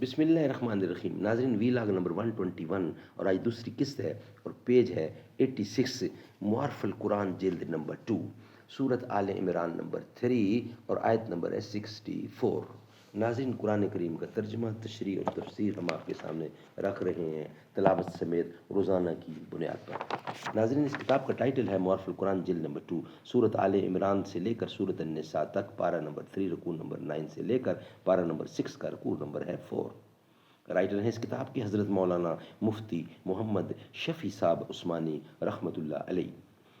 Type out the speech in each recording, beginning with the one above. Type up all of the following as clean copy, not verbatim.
بسم اللہ الرحمن الرحیم. ناظرین، ویلاگ نمبر 121 اور آج دوسری قسط ہے اور پیج ہے 86. معارف القرآن جلد نمبر 2، سورت آل عمران نمبر 3 اور آیت نمبر ہے 64. ناظرین، قرآن کریم کا ترجمہ، تشریح اور تفسیر ہم آپ کے سامنے رکھ رہے ہیں تلاوت سمیت روزانہ کی بنیاد پر. ناظرین، اس کتاب کا ٹائٹل ہے معارف القرآن جلد نمبر 2، سورت آل عمران سے لے کر سورت النساء تک، پارہ نمبر 3 رکوع نمبر 9 سے لے کر پارہ نمبر 6 کا رکوع نمبر ہے 4. رائٹر ہیں اس کتاب کی حضرت مولانا مفتی محمد شفیع صاحب عثمانی رحمۃ اللہ علیہ،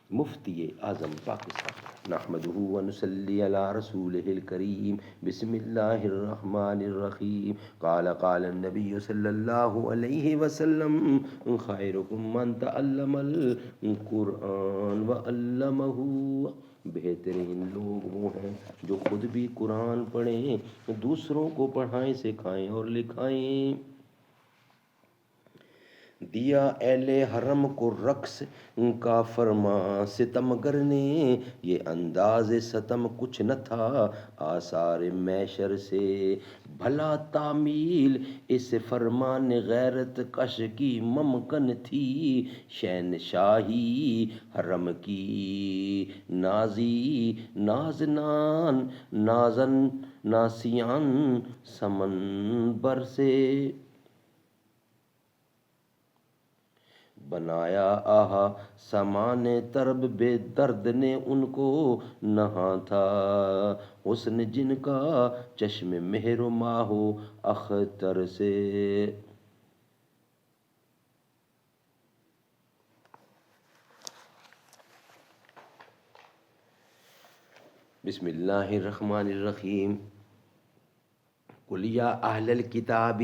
مفتی اعظم پاکستان. نحمده ونصلی علی رسولہ الکریم. بسم اللہ الرحمن الرحیم. قال النبی صلی اللہ علیہ وسلم: خیرکم من تعلم القرآن وعلمہ. بہترین لوگ وہ ہیں جو خود بھی قرآن پڑھیں، دوسروں کو پڑھائیں، سکھائیں اور لکھائیں. دیا اہل حرم کو رقص کا فرما ستمگر نے، یہ انداز ستم کچھ نہ تھا آثار میشر سے. بھلا تعمیل اس فرمان غیرت کش کی ممکن تھی، شہنشاہی حرم کی نازی نازنان نازن ناسیان سمنبر سے. بنایا آہا سامان طرب بے درد نے ان کو، نہاں تھا حسن جن کا چشم مہر و ماہ و اختر سے. بسم اللہ الرحمن الرحیم. قل یا اہل الکتاب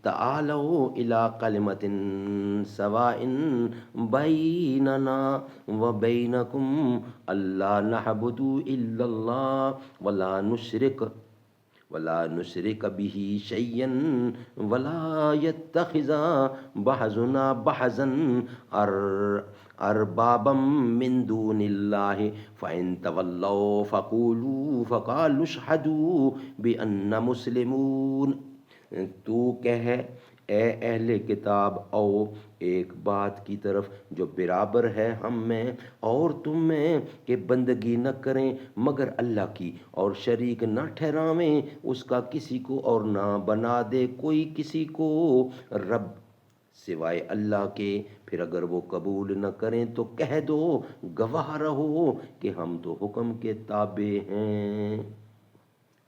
تعالوا الی کلمۃ سواء بیننا وبینکم الا نعبد الا اللہ ولا نشرک بہ شیئا ولا یتخذ بعضنا بعضا اربابا من دون اللہ فإن تولوا فقالوا اشہدوا بأننا مسلمون. تو کہہ اے اہل کتاب، او ایک بات کی طرف جو برابر ہے ہم میں اور تم میں، کہ بندگی نہ کریں مگر اللہ کی اور شریک نہ ٹھہراویں اس کا کسی کو اور نہ بنا دے کوئی کسی کو رب سوائے اللہ کے. پھر اگر وہ قبول نہ کریں تو کہہ دو گواہ رہو کہ ہم تو حکم کے تابع ہیں.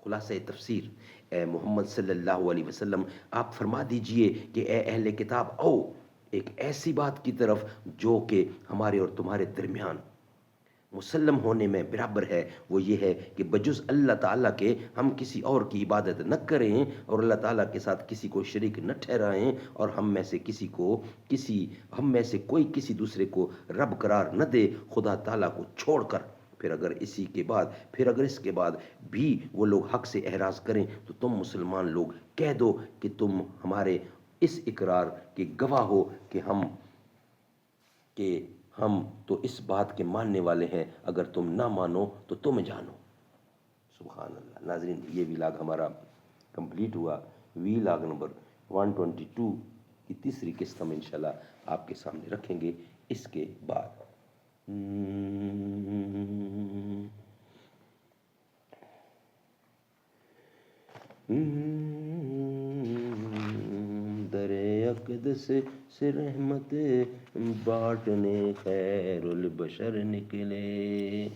خلاصہ تفسیر: اے محمد صلی اللہ علیہ وسلم، آپ فرما دیجئے کہ اے اہل کتاب، او ایک ایسی بات کی طرف جو کہ ہمارے اور تمہارے درمیان مسلم ہونے میں برابر ہے. وہ یہ ہے کہ بجز اللہ تعالیٰ کے ہم کسی اور کی عبادت نہ کریں اور اللہ تعالیٰ کے ساتھ کسی کو شریک نہ ٹھہرائیں، اور ہم میں سے کوئی کسی دوسرے کو رب قرار نہ دے خدا تعالیٰ کو چھوڑ کر. پھر اگر اس کے بعد بھی وہ لوگ حق سے اعراض کریں تو تم مسلمان لوگ کہہ دو کہ تم ہمارے اس اقرار کے گواہ ہو کہ ہم تو اس بات کے ماننے والے ہیں، اگر تم نہ مانو تو تم جانو. سبحان اللہ. ناظرین، یہ ویلاگ ہمارا کمپلیٹ ہوا. ویلاگ نمبر 122 کی تیسری قسط ہم انشاءاللہ آپ کے سامنے رکھیں گے اس کے بعد. در اقدس سے رحمت بانٹنے خیر البشر نکلے.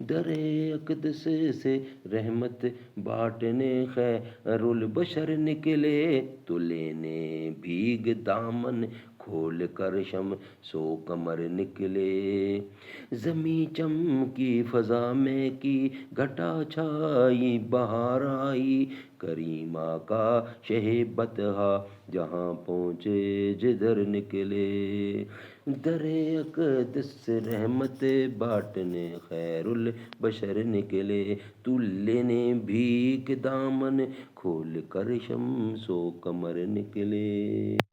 در اقدس سے رحمت بانٹنے خیر البشر نکلے، تو لینے بھیگ دامن کھول کر شمس و قمر نکلے. زمیں چمکی فضا میں کی گھٹا چھائی بہار آئی، کریم آقا شہ بطحا جہاں پہنچے جدھر نکلے. در اقدس سے رحمت بانٹنے خیر البشر نکلے، تو لینے بھیگ دامن کھول کر شمس و قمر نکلے.